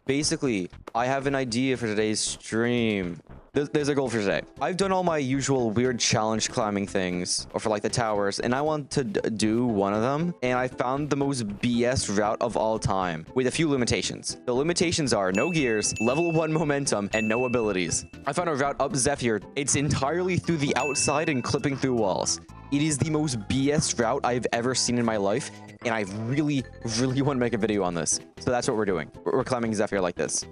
Basically, I have an idea for today's stream. There's a goal for today. I've done all my usual weird challenge climbing things, or for like the towers, and I want to do one of them. And I found the most BS route of all time with a few limitations. The limitations are no gears, level 1 momentum, and no abilities. I found a route up Zephier. It's entirely through the outside and clipping through walls. It is the most BS route I've ever seen in my life, and I really, really want to make a video on this. So that's what we're doing. We're climbing Zephier like this.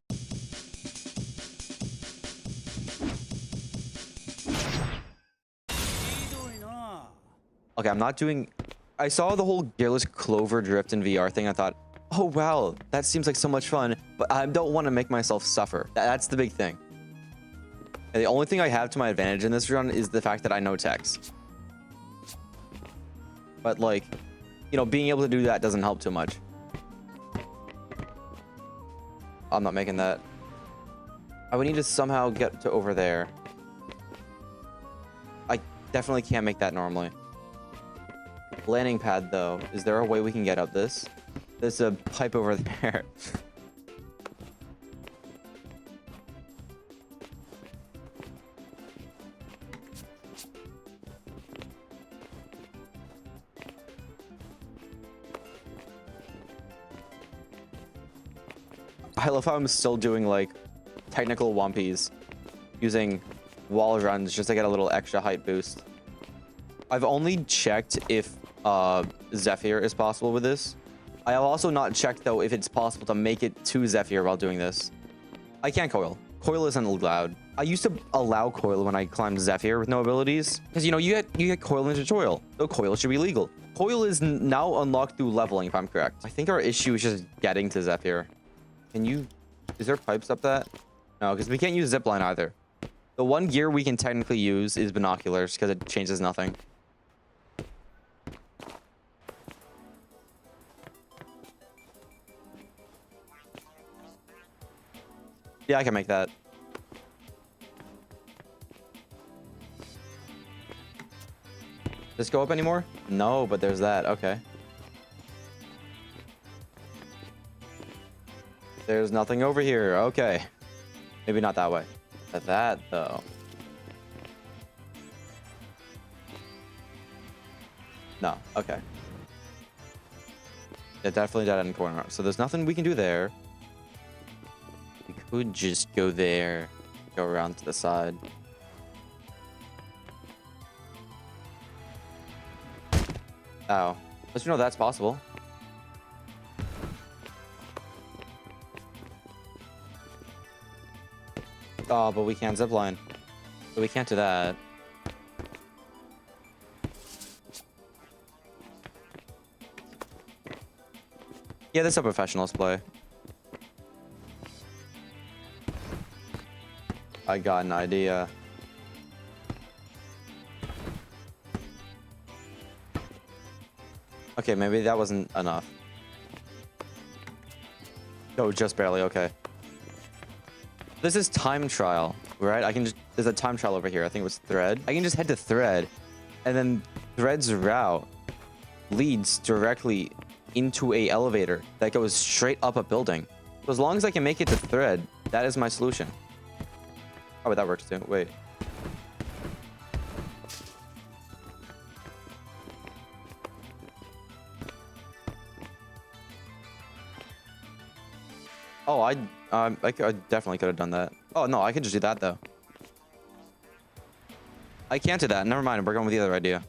Okay, I'm not doing... I saw the whole gearless clover drift in VR thing. I thought, oh, wow, that seems like so much fun, but I don't want to make myself suffer. That's the big thing. And the only thing I have to my advantage in this run is the fact that I know text. But, like, you know, being able to do that doesn't help too much. I'm not making that. I would need to somehow get to over there. I definitely can't make that normally. Landing pad, though. Is there a way we can get up this? There's a pipe over there. I love how I'm still doing, like, technical wompies using wall runs just to get a little extra height boost. I've only checked if Zephier is possible with this. I have also not checked, though, if it's possible to make it to Zephier while doing this. I can't coil. Coil isn't allowed. I used to allow coil when I climbed Zephier with no abilities. Because, you know, you get coil in a tutorial. So coil should be legal. Coil is now unlocked through leveling, if I'm correct. I think our issue is just getting to Zephier. Can you... Is there pipes up that? No, because we can't use zipline either. The one gear we can technically use is binoculars, because it changes nothing. Yeah, I can make that. Does this go up anymore? No, but there's that. Okay. There's nothing over here. Okay. Maybe not that way. But that, though. No. Okay. Yeah, definitely dead end corner. So there's nothing we can do there. We could just go there. Go around to the side. Oh. But you know that's possible. Oh, but we can't zipline. So we can't do that. Yeah, this is a professional's play. I got an idea. Okay, maybe that wasn't enough. Oh, just barely. Okay. This is time trial, right? I can just... There's a time trial over here. I think it was thread. I can just head to thread, and then thread's route leads directly into a elevator that goes straight up a building. So as long as I can make it to thread, that is my solution. Oh, but that works too. Wait. Oh, I definitely could have done that. Oh, no, I could just do that, though. I can't do that. Never mind. We're going with the other idea.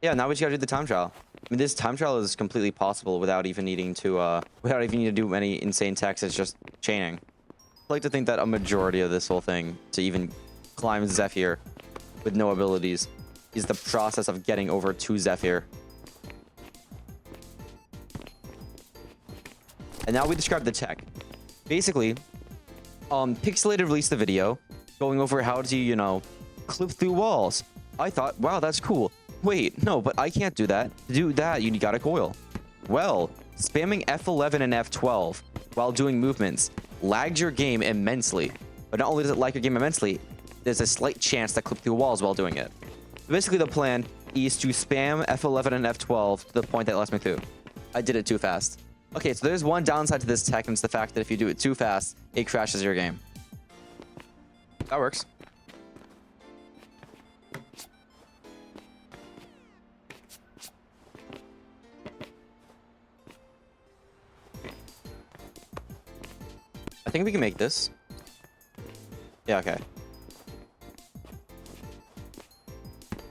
Yeah, now we just gotta do the time trial. I mean, this time trial is completely possible without even needing to, do any insane text. It's just chaining. I like to think that a majority of this whole thing, to even climb Zephier with no abilities, is the process of getting over to Zephier. And now we describe the tech. Basically, Pixelated released the video going over how to, you know, clip through walls. I thought, wow, that's cool. Wait, no, but I can't do that. To do that, you gotta coil. Well, spamming F11 and F12 while doing movements lagged your game immensely. But not only does it lag your game immensely, there's a slight chance to clip through walls while doing it. Basically, the plan is to spam F11 and F12 to the point that lets me through. I did it too fast. Okay, so there's one downside to this tech, and it's the fact that if you do it too fast, it crashes your game. That works. I think we can make this. Yeah, okay.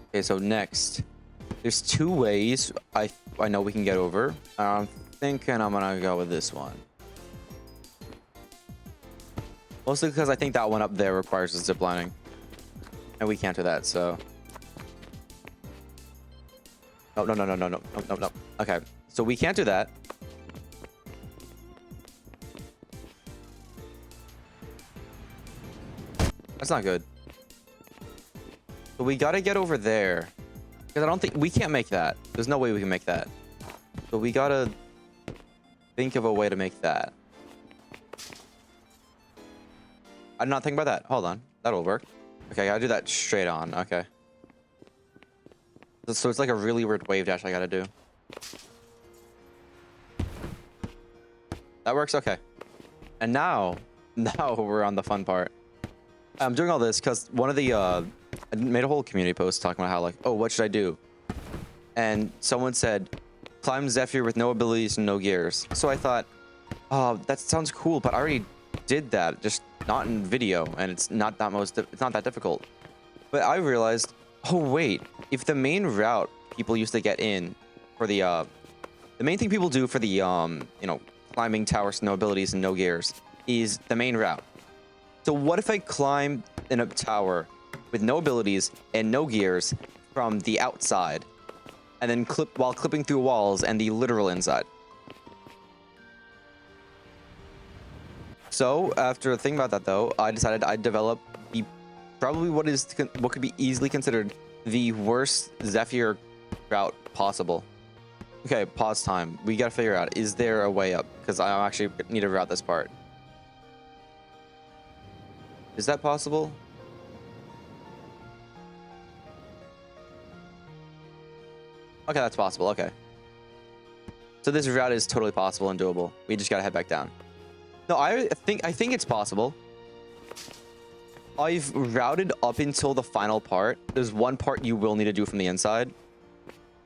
Okay, so next. There's two ways I know we can get over. I'm thinking I'm gonna go with this one. Mostly because I think that one up there requires zip lining. And we can't do that, so. No, no, no, no, no, no, no, no, no. Okay, so we can't do that. That's not good. So we gotta get over there. Because I don't think we can't make that. There's no way we can make that. So we gotta think of a way to make that. I'm not thinking about that. Hold on. That'll work. Okay, I gotta do that straight on. Okay. So it's like a really weird wave dash I gotta do. That works? Okay. And now we're on the fun part. I'm doing all this because one of the, I made a whole community post talking about how like, oh, what should I do? And someone said, climb Zephier with no abilities and no gears. So I thought, oh, that sounds cool, but I already did that, just not in video, and it's not that difficult. But I realized, oh wait, if the main route people used to get in for the main thing people do for the you know, climbing towers, no abilities and no gears is the main route. So what if I climb in a tower with no abilities and no gears from the outside, and then while clipping through walls and the literal inside? So after thinking about that, though, I decided I'd develop probably what could be easily considered the worst Zephier route possible. Okay, pause time. We gotta figure out, is there a way up? Because I actually need to route this part. Is that possible? Okay, that's possible. Okay. So this route is totally possible and doable. We just gotta head back down. No, I think it's possible. I've routed up until the final part. There's one part you will need to do from the inside,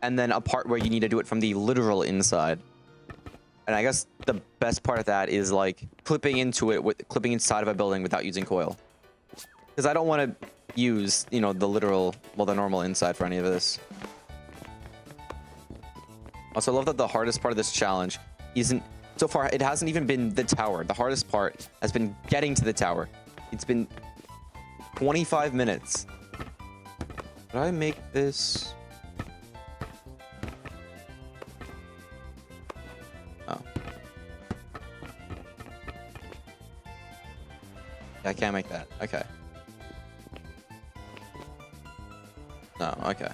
and then a part where you need to do it from the literal inside. And I guess the best part of that is like clipping inside of a building without using coil. Because I don't want to use, you know, the normal inside for any of this. Also, I love that the hardest part of this challenge isn't, so far, it hasn't even been the tower. The hardest part has been getting to the tower. It's been 25 minutes. Did I make this? Oh. Yeah, I can't make that. Okay. No, okay.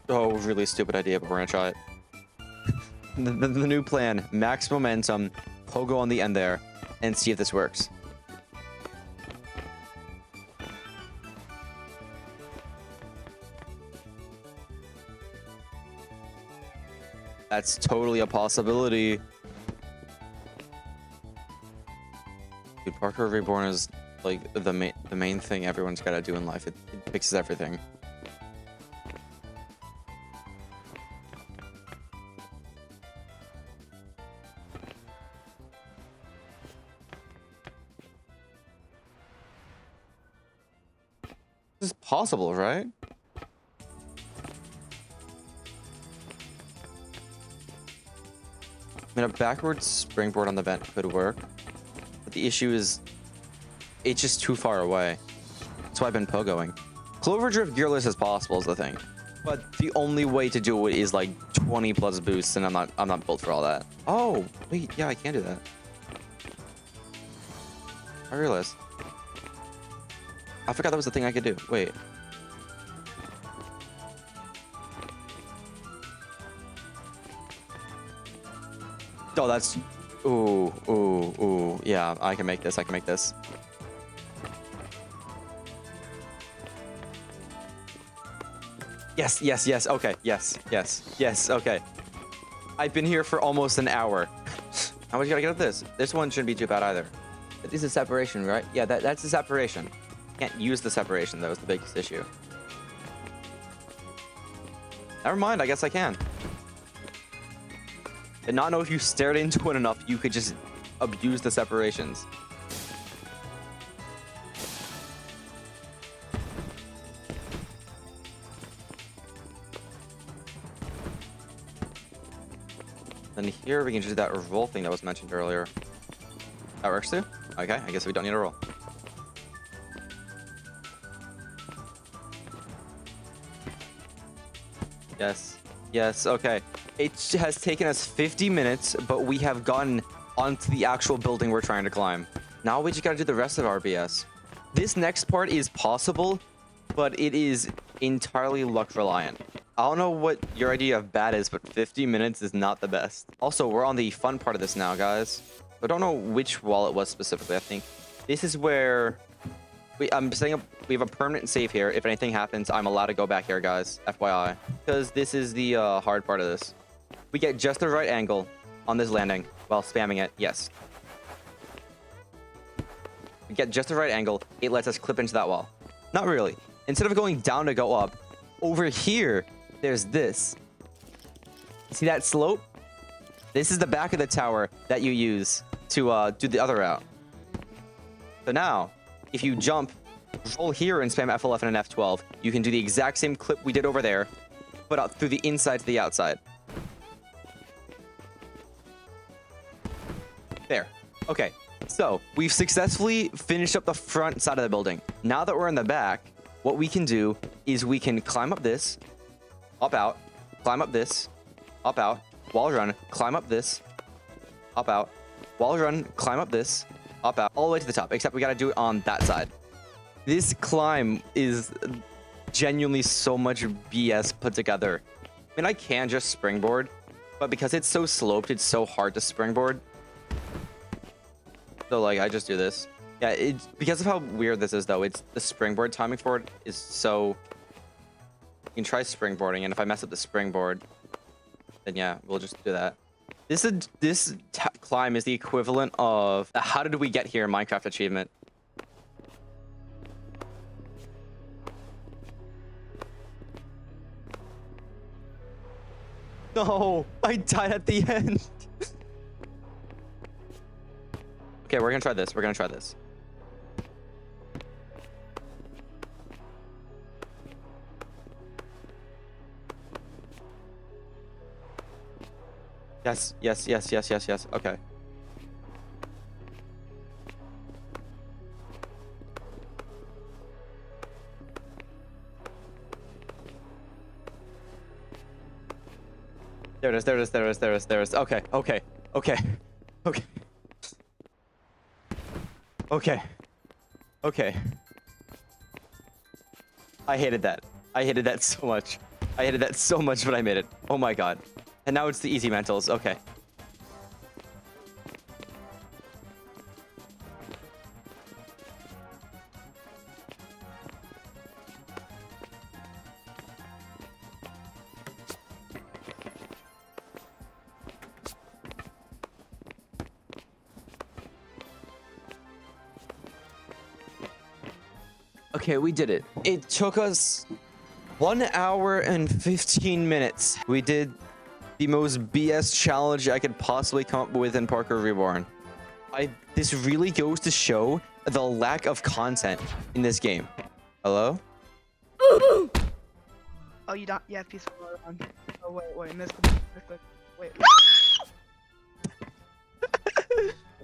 Oh, really stupid idea, but we're gonna try it. the new plan, max momentum, pogo on the end there, and see if this works. That's totally a possibility. Dude, Parkour Reborn is like the main thing everyone's gotta do in life. It fixes everything. This is possible, right? I mean, a backwards springboard on the vent could work, but the issue is it's just too far away. That's why I've been pogoing. Clover drift gearless is possible is the thing, but the only way to do it is like 20 plus boosts, and I'm not built for all that. Oh wait, yeah, I can do that. I realized. I forgot that was the thing I could do. Wait. Oh, that's... Ooh. Yeah, I can make this. Yes, yes, yes. Okay, yes, yes, yes. Okay. I've been here for almost an hour. How much you gotta get up this? This one shouldn't be too bad either. But this is separation, right? Yeah, that's the separation. Can't use the separation, though, is the biggest issue. Never mind, I guess I can. Did not know if you stared into it enough, you could just abuse the separations. Then here we can just do that roll thing that was mentioned earlier. That works too? Okay, I guess we don't need a roll. Yes. Yes, okay. It has taken us 50 minutes, but we have gotten onto the actual building we're trying to climb. Now we just gotta do the rest of our BS. This next part is possible, but it is entirely luck reliant. I don't know what your idea of bad is, but 50 minutes is not the best. Also, we're on the fun part of this now, guys. I don't know which wall it was specifically. I think this is where I'm setting up. We have a permanent save here. If anything happens, I'm allowed to go back here, guys. FYI, because this is the hard part of this. We get just the right angle on this landing while spamming it. Yes. We get just the right angle. It lets us clip into that wall. Not really. Instead of going down to go up, over here, there's this. See that slope? This is the back of the tower that you use to do the other route. So now, if you jump, roll here and spam F11 and F12, you can do the exact same clip we did over there, but up through the inside to the outside. There. Okay. So, we've successfully finished up the front side of the building. Now that we're in the back, what we can do is we can climb up this, hop out, climb up this, hop out, wall run, climb up this, hop out, wall run, climb up this, hop out, all the way to the top, except we gotta do it on that side. This climb is genuinely so much BS put together. I mean, I can just springboard, but because it's so sloped, it's so hard to springboard. So, like, I just do this. Yeah, it's because of how weird this is, though. It's the springboard timing for it is so... You can try springboarding, and if I mess up the springboard, then yeah, we'll just do that. This climb is the equivalent of the "How did we get here" Minecraft achievement. No, I died at the end. Okay, we're gonna try this. We're gonna try this. Yes, yes, yes, yes, yes, yes. Okay. There it is, there it is, there it is, there it is, there it is. Okay, okay, okay, okay. Okay. Okay. I hated that. I hated that so much. I hated that so much, but I made it. Oh my god. And now it's the easy mentals. Okay. Okay, we did it. It took us 1 hour and 15 minutes. We did the most BS challenge I could possibly come up with in Parkour Reborn. This really goes to show the lack of content in this game. Hello? Oh, you don't. Yeah, peaceful. Oh wait, missed it. Wait.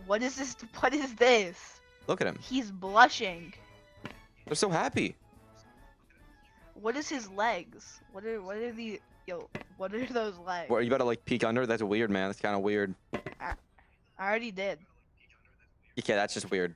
What is this? What is this? Look at him. He's blushing. They're so happy. What is his legs? What are the what are those legs? What, you gotta like peek under? That's weird, man. That's kind of weird. I already did. Okay, that's just weird.